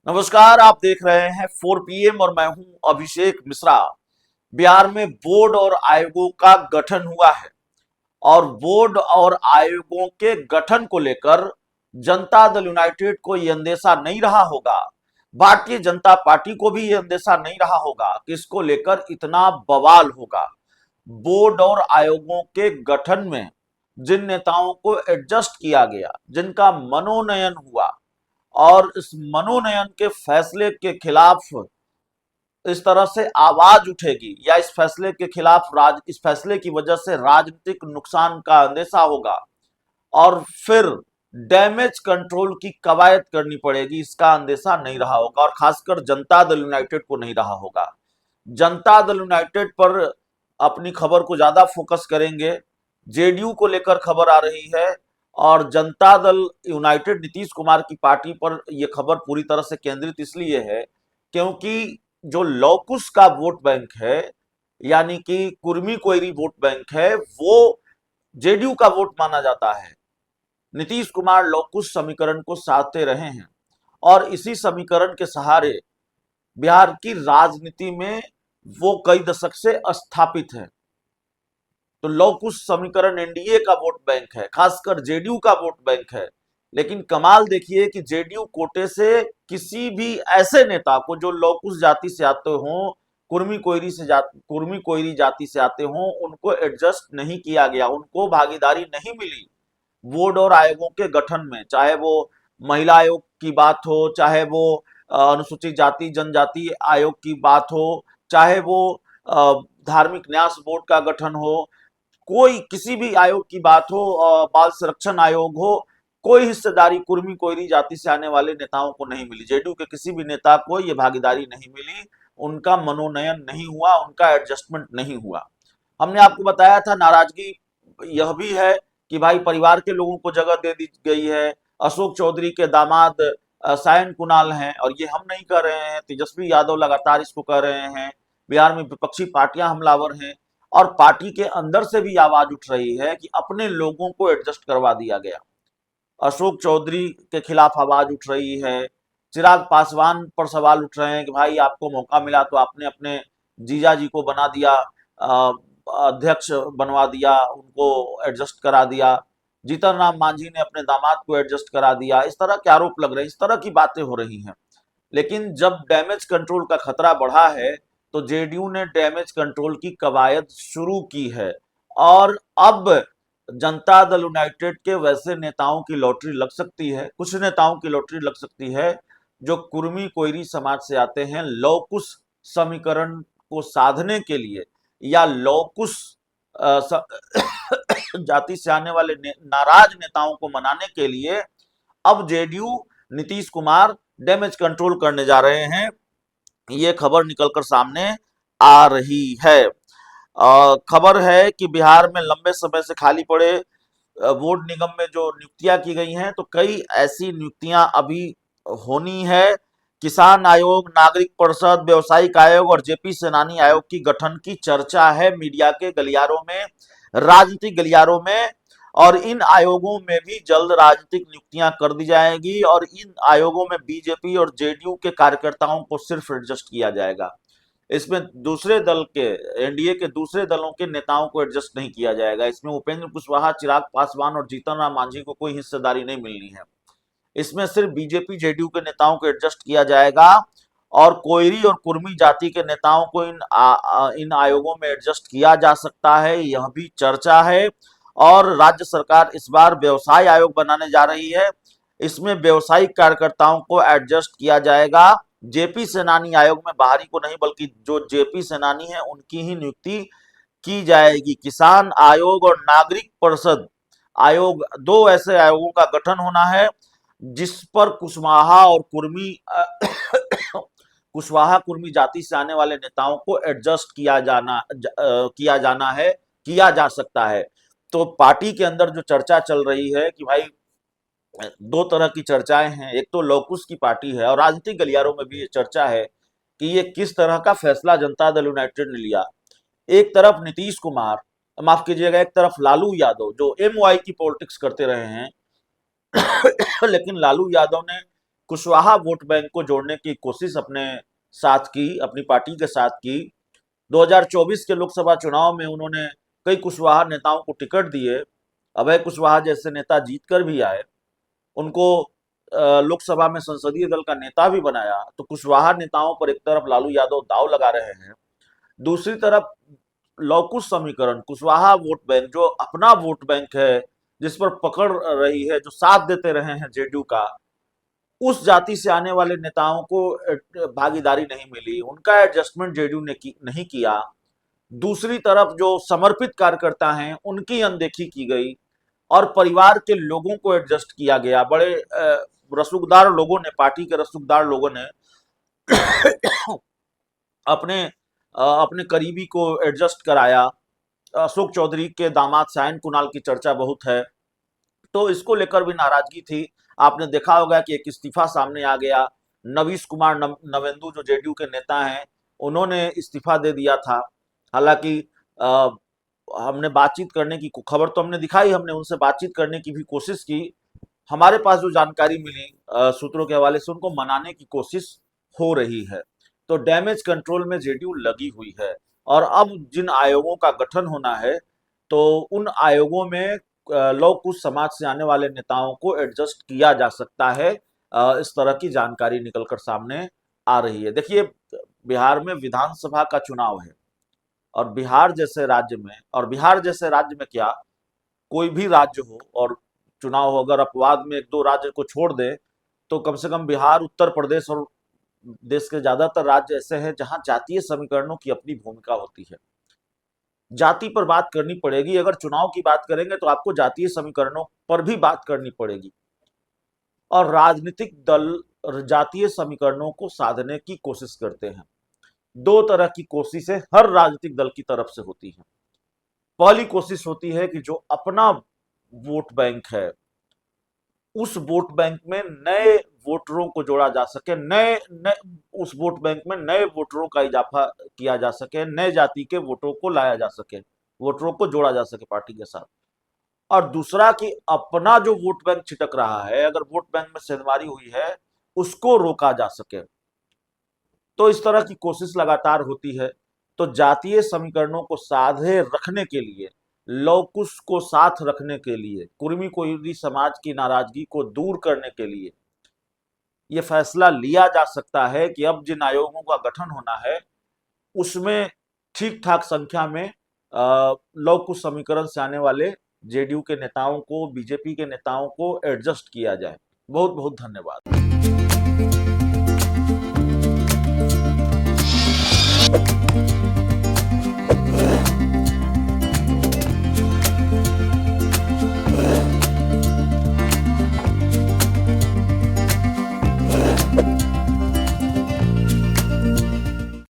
नमस्कार, आप देख रहे हैं 4 PM और मैं हूं अभिषेक मिश्रा। बिहार में बोर्ड और आयोगों का गठन हुआ है और बोर्ड और आयोगों के गठन को लेकर जनता दल यूनाइटेड को यह अंदेशा नहीं रहा होगा, भारतीय जनता पार्टी को भी यह अंदेशा नहीं रहा होगा कि इसको लेकर इतना बवाल होगा। बोर्ड और आयोगों के गठन में जिन नेताओं को एडजस्ट किया गया, जिनका मनोनयन हुआ और इस मनोनयन के फैसले के खिलाफ इस तरह से आवाज उठेगी या इस फैसले के खिलाफ इस फैसले की वजह से राजनीतिक नुकसान का अंदेशा होगा और फिर डैमेज कंट्रोल की कवायद करनी पड़ेगी, इसका अंदेशा नहीं रहा होगा और खासकर जनता दल यूनाइटेड को नहीं रहा होगा। जनता दल यूनाइटेड पर अपनी खबर को ज्यादा फोकस करेंगे। जेडीयू को लेकर खबर आ रही है और जनता दल यूनाइटेड नीतीश कुमार की पार्टी पर यह खबर पूरी तरह से केंद्रित इसलिए है क्योंकि जो लौकुश का वोट बैंक है, यानी कि कुर्मी कोयरी वोट बैंक है, वो जेडीयू का वोट माना जाता है। नीतीश कुमार लौकुश समीकरण को साधते रहे हैं और इसी समीकरण के सहारे बिहार की राजनीति में वो कई दशक से स्थापित है। तो लौकुश समीकरण एनडीए का वोट बैंक है, खासकर जेडीयू का वोट बैंक है। लेकिन कमाल देखिए कि जेडीयू कोटे से किसी भी ऐसे नेता को जो लौकुश जाति से आते हों, कुर्मी कोयरी जाति से आते हों, उनको एडजस्ट नहीं किया गया, उनको भागीदारी नहीं मिली बोर्ड और आयोगों के गठन में। चाहे वो महिला आयोग की बात हो, चाहे वो अनुसूचित जाति जनजाति आयोग की बात हो, चाहे वो धार्मिक न्यास बोर्ड का गठन हो, कोई किसी भी आयोग की बात हो, बाल संरक्षण आयोग हो, कोई हिस्सेदारी कुर्मी कोयरी जाति से आने वाले नेताओं को नहीं मिली। जेडीयू के किसी भी नेता को यह भागीदारी नहीं मिली, उनका मनोनयन नहीं हुआ, उनका एडजस्टमेंट नहीं हुआ। हमने आपको बताया था नाराजगी यह भी है कि भाई परिवार के लोगों को जगह दे दी गई है। अशोक चौधरी के दामाद सायन कुणाल हैं और ये हम नहीं कर रहे हैं, तेजस्वी यादव लगातार इसको कर रहे हैं। बिहार में विपक्षी पार्टियां हमलावर हैं और पार्टी के अंदर से भी आवाज उठ रही है कि अपने लोगों को एडजस्ट करवा दिया गया। अशोक चौधरी के खिलाफ आवाज उठ रही है, चिराग पासवान पर सवाल उठ रहे हैं कि भाई आपको मौका मिला तो आपने अपने जीजा जी को बना दिया, अध्यक्ष बनवा दिया, उनको एडजस्ट करा दिया। जीतन राम मांझी ने अपने दामाद को एडजस्ट करा दिया। इस तरह के आरोप लग रहे हैं, इस तरह की बातें हो रही हैं। लेकिन जब डैमेज कंट्रोल का खतरा बढ़ा है तो जेडीयू ने डैमेज कंट्रोल की कवायद शुरू की है और अब जनता दल यूनाइटेड के वैसे नेताओं की लॉटरी लग सकती है, कुछ नेताओं की लॉटरी लग सकती है जो कुर्मी कोयरी समाज से आते हैं। लौकुश समीकरण को साधने के लिए या लौकुश जाति से आने वाले नाराज नेताओं को मनाने के लिए अब JDU Nitish Kumar damage control करने जा रहे हैं। ये खबर निकलकर सामने आ रही है। खबर है कि बिहार में लंबे समय से खाली पड़े बोर्ड निगम में जो नियुक्तियां की गई हैं, तो कई ऐसी नियुक्तियां अभी होनी है। किसान आयोग, नागरिक परिषद, व्यवसायिक आयोग और जेपी सेनानी आयोग की गठन की चर्चा है मीडिया के गलियारों में, राजनीतिक गलियारों में। और इन आयोगों में भी जल्द राजनीतिक नियुक्तियां कर दी जाएगी और इन आयोगों में बीजेपी और जेडीयू के कार्यकर्ताओं को सिर्फ एडजस्ट किया जाएगा। इसमें दूसरे दल के, एनडीए के दूसरे दलों के नेताओं को एडजस्ट नहीं किया जाएगा। इसमें उपेंद्र कुशवाहा, चिराग पासवान और जीतन राम मांझी को कोई हिस्सेदारी नहीं मिलनी है। इसमें सिर्फ बीजेपी जेडीयू के नेताओं को एडजस्ट किया जाएगा और कोयरी और कुर्मी जाति के नेताओं को इन आयोगों में एडजस्ट किया जा सकता है, यह भी चर्चा है। और राज्य सरकार इस बार व्यवसाय आयोग बनाने जा रही है, इसमें व्यवसायिक कार्यकर्ताओं को एडजस्ट किया जाएगा। जेपी सेनानी आयोग में बाहरी को नहीं बल्कि जो जेपी सेनानी है उनकी ही नियुक्ति की जाएगी। किसान आयोग और नागरिक परिषद आयोग, दो ऐसे आयोगों का गठन होना है जिस पर कुशवाहा और कुशवाहा कुर्मी जाति से आने वाले नेताओं को एडजस्ट किया जा सकता है। तो पार्टी के अंदर जो चर्चा चल रही है कि भाई दो तरह की चर्चाएं हैं, एक तो लौकुश की पार्टी है और राजनीतिक गलियारों में भी ये चर्चा है कि ये किस तरह का फैसला जनता दल यूनाइटेड ने लिया। एक तरफ नीतीश कुमार, माफ कीजिएगा, एक तरफ लालू यादव जो एमवाई की पॉलिटिक्स करते रहे हैं लेकिन लालू यादव ने कुशवाहा वोट बैंक को जोड़ने की कोशिश अपने साथ की, अपनी पार्टी के साथ की। 2024 के लोकसभा चुनाव में उन्होंने कई कुशवाहा नेताओं को टिकट दिए। अभय कुशवाहा जैसे नेता जीतकर भी आए, उनको लोकसभा में संसदीय दल का नेता भी बनाया। तो कुशवाहा नेताओं पर एक तरफ लालू यादव दांव लगा रहे हैं, दूसरी तरफ लौकुश समीकरण कुशवाहा वोट बैंक जो अपना वोट बैंक है, जिस पर पकड़ रही है, जो साथ देते रहे हैं जेडीयू का, उस जाति से आने वाले नेताओं को भागीदारी नहीं मिली, उनका एडजस्टमेंट जेडीयू ने नहीं किया। दूसरी तरफ जो समर्पित कार्यकर्ता हैं उनकी अनदेखी की गई और परिवार के लोगों को एडजस्ट किया गया। बड़े रसूखदार लोगों ने, पार्टी के रसूखदार लोगों ने अपने अपने करीबी को एडजस्ट कराया। अशोक चौधरी के दामाद सायन कुणाल की चर्चा बहुत है, तो इसको लेकर भी नाराजगी थी। आपने देखा होगा कि एक इस्तीफा सामने आ गया। नवीश कुमार नवेंदु जो जेडीयू के नेता हैं, उन्होंने इस्तीफा दे दिया था। हालांकि हमने बातचीत करने की खबर तो हमने दिखाई, हमने उनसे बातचीत करने की भी कोशिश की। हमारे पास जो जानकारी मिली सूत्रों के हवाले से, उनको मनाने की कोशिश हो रही है। तो डैमेज कंट्रोल में जेडीयू लगी हुई है और अब जिन आयोगों का गठन होना है, तो उन आयोगों में लोग कुछ समाज से आने वाले नेताओं को एडजस्ट किया जा सकता है। इस तरह की जानकारी निकलकर सामने आ रही है। देखिए, बिहार में विधानसभा का चुनाव है और बिहार जैसे राज्य में, और बिहार जैसे राज्य में क्या, कोई भी राज्य हो और चुनाव हो, अगर अपवाद में एक दो राज्य को छोड़ दे, तो कम से कम बिहार, उत्तर प्रदेश और देश के ज्यादातर राज्य ऐसे हैं जहां जातीय समीकरणों की अपनी भूमिका होती है। जाति पर बात करनी पड़ेगी। अगर चुनाव की बात करेंगे तो आपको जातीय समीकरणों पर भी बात करनी पड़ेगी। और राजनीतिक दल जातीय समीकरणों को साधने की कोशिश करते हैं। दो तरह की कोशिशें हर राजनीतिक दल की तरफ से होती हैं। पहली कोशिश होती है कि जो अपना वोट बैंक है, उस वोट बैंक में नए वोटरों को जोड़ा जा सके, उस वोट बैंक में नए वोटरों का इजाफा किया जा सके, नए जाति के वोटरों को लाया जा सके, वोटरों को जोड़ा जा सके पार्टी के साथ। और दूसरा कि अपना जो वोट बैंक छिटक रहा है, अगर वोट बैंक में सेंधमारी हुई है, उसको रोका जा सके। तो इस तरह की कोशिश लगातार होती है। तो जातीय समीकरणों को साधे रखने के लिए, लौकुश को साथ रखने के लिए, कुर्मी कोयली समाज की नाराजगी को दूर करने के लिए यह फैसला लिया जा सकता है कि अब जिन आयोगों का गठन होना है, उसमें ठीक ठाक संख्या में लौकुश समीकरण से आने वाले जेडीयू के नेताओं को, बीजेपी के नेताओं को एडजस्ट किया जाए। बहुत बहुत धन्यवाद।